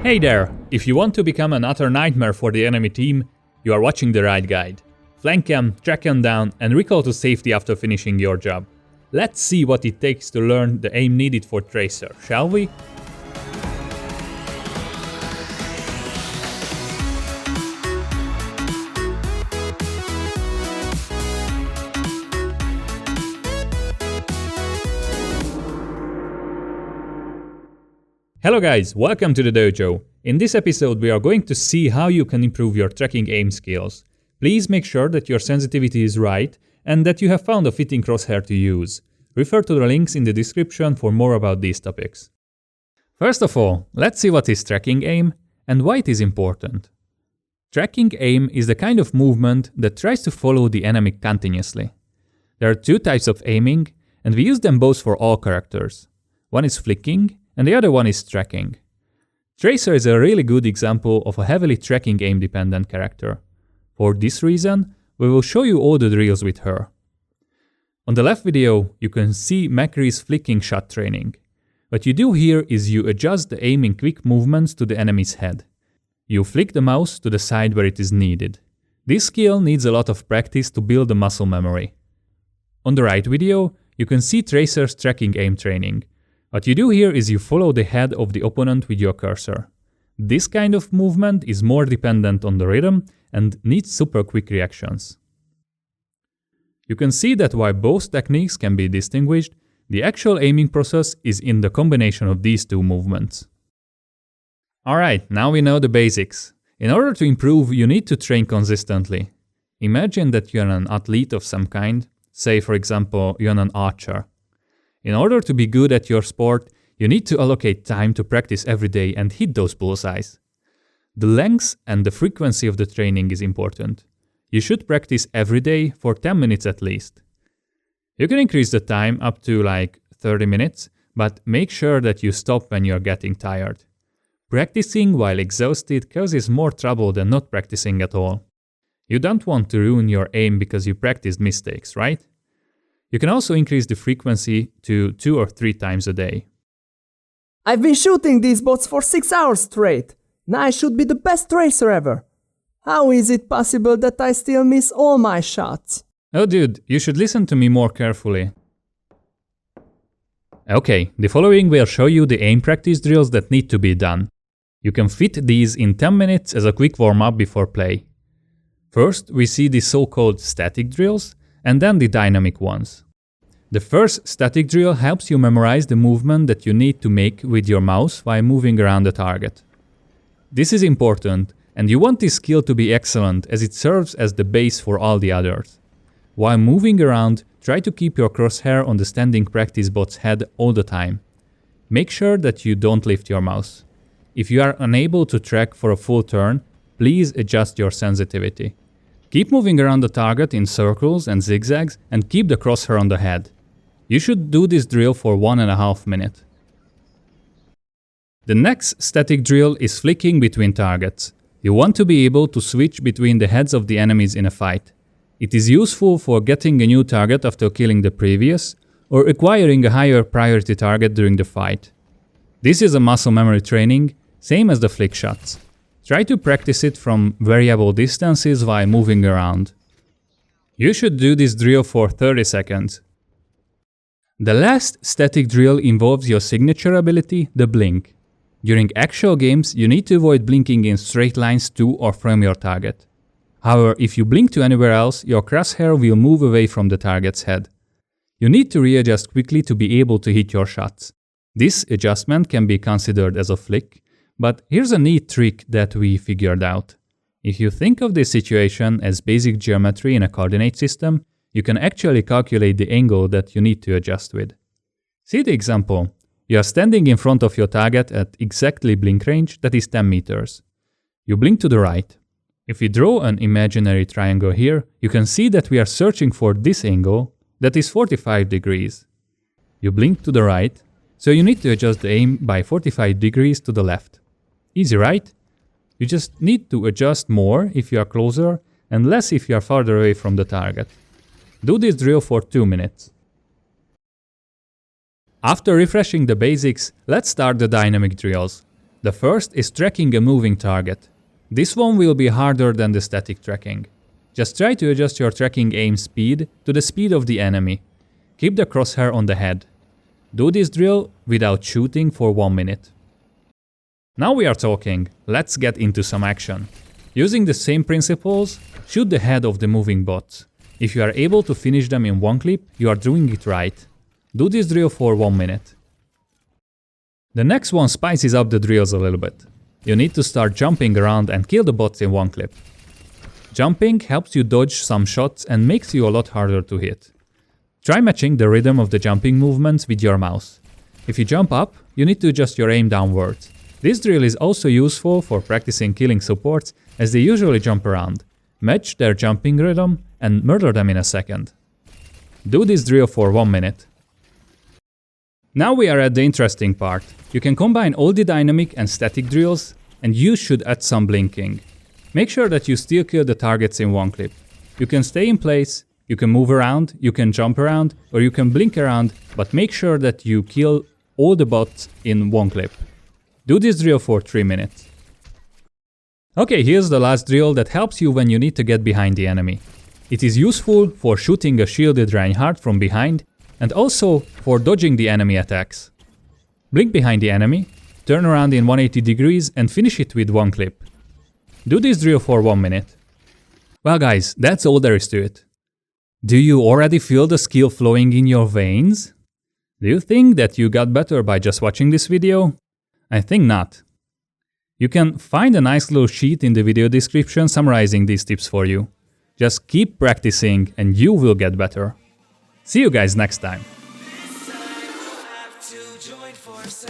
Hey there! If you want to become an utter nightmare for the enemy team, you are watching the right guide. Flank them, track them down, and recall to safety after finishing your job. Let's see what it takes to learn the aim needed for Tracer, shall we? Hello guys, welcome to the dojo. In this episode we are going to see how you can improve your tracking aim skills. Please make sure that your sensitivity is right and that you have found a fitting crosshair to use. Refer to the links in the description for more about these topics. First of all, let's see what is tracking aim and why it is important. Tracking aim is the kind of movement that tries to follow the enemy continuously. There are two types of aiming, and we use them both for all characters. One is flicking, and the other one is tracking. Tracer is a really good example of a heavily tracking aim dependent character. For this reason, we will show you all the drills with her. On the left video, you can see Macri's flicking shot training. What you do here is you adjust the aim in quick movements to the enemy's head. You flick the mouse to the side where it is needed. This skill needs a lot of practice to build the muscle memory. On the right video, you can see Tracer's tracking aim training. What you do here is you follow the head of the opponent with your cursor. This kind of movement is more dependent on the rhythm and needs super quick reactions. You can see that while both techniques can be distinguished, the actual aiming process is in the combination of these two movements. Alright, now we know the basics. In order to improve, you need to train consistently. Imagine that you're an athlete of some kind, say for example you're an archer. In order to be good at your sport, you need to allocate time to practice every day and hit those bullseyes. The length and the frequency of the training is important. You should practice every day for 10 minutes at least. You can increase the time up to like 30 minutes, but make sure that you stop when you're getting tired. Practicing while exhausted causes more trouble than not practicing at all. You don't want to ruin your aim because you practiced mistakes, right? You can also increase the frequency to 2 or 3 times a day. I've been shooting these bots for 6 hours straight. Now I should be the best tracer ever. How is it possible that I still miss all my shots? Oh dude, you should listen to me more carefully. Okay, the following will show you the aim practice drills that need to be done. You can fit these in 10 minutes as a quick warm-up before play. First, we see the so-called static drills, and then the dynamic ones. The first static drill helps you memorize the movement that you need to make with your mouse while moving around the target. This is important, and you want this skill to be excellent as it serves as the base for all the others. While moving around, try to keep your crosshair on the standing practice bot's head all the time. Make sure that you don't lift your mouse. If you are unable to track for a full turn, please adjust your sensitivity. Keep moving around the target in circles and zigzags and keep the crosshair on the head. You should do this drill for 1.5 minutes. The next static drill is flicking between targets. You want to be able to switch between the heads of the enemies in a fight. It is useful for getting a new target after killing the previous, or acquiring a higher priority target during the fight. This is a muscle memory training, same as the flick shots. Try to practice it from variable distances while moving around. You should do this drill for 30 seconds. The last static drill involves your signature ability, the blink. During actual games, you need to avoid blinking in straight lines to or from your target. However, if you blink to anywhere else, your crosshair will move away from the target's head. You need to readjust quickly to be able to hit your shots. This adjustment can be considered as a flick, but here's a neat trick that we figured out. If you think of this situation as basic geometry in a coordinate system, you can actually calculate the angle that you need to adjust with. See the example. You are standing in front of your target at exactly blink range, that is 10 meters. You blink to the right. If we draw an imaginary triangle here, you can see that we are searching for this angle, that is 45 degrees. You blink to the right, so you need to adjust the aim by 45 degrees to the left. Easy, right? You just need to adjust more if you are closer and less if you are farther away from the target. Do this drill for 2 minutes. After refreshing the basics, let's start the dynamic drills. The first is tracking a moving target. This one will be harder than the static tracking. Just try to adjust your tracking aim speed to the speed of the enemy. Keep the crosshair on the head. Do this drill without shooting for 1 minute. Now we are talking, let's get into some action. Using the same principles, shoot the head of the moving bots. If you are able to finish them in one clip, you are doing it right. Do this drill for 1 minute. The next one spices up the drills a little bit. You need to start jumping around and kill the bots in one clip. Jumping helps you dodge some shots and makes you a lot harder to hit. Try matching the rhythm of the jumping movements with your mouse. If you jump up, you need to adjust your aim downwards. This drill is also useful for practicing killing supports as they usually jump around. Match their jumping rhythm and murder them in a second. Do this drill for 1 minute. Now we are at the interesting part. You can combine all the dynamic and static drills, and you should add some blinking. Make sure that you still kill the targets in one clip. You can stay in place, you can move around, you can jump around, or you can blink around, but make sure that you kill all the bots in one clip. Do this drill for 3 minutes. Okay, here's the last drill that helps you when you need to get behind the enemy. It is useful for shooting a shielded Reinhardt from behind and also for dodging the enemy attacks. Blink behind the enemy, turn around in 180 degrees and finish it with one clip. Do this drill for 1 minute. Well guys, that's all there is to it. Do you already feel the skill flowing in your veins? Do you think that you got better by just watching this video? I think not. You can find a nice little sheet in the video description summarizing these tips for you. Just keep practicing and you will get better. See you guys next time. This time we'll have to join forces.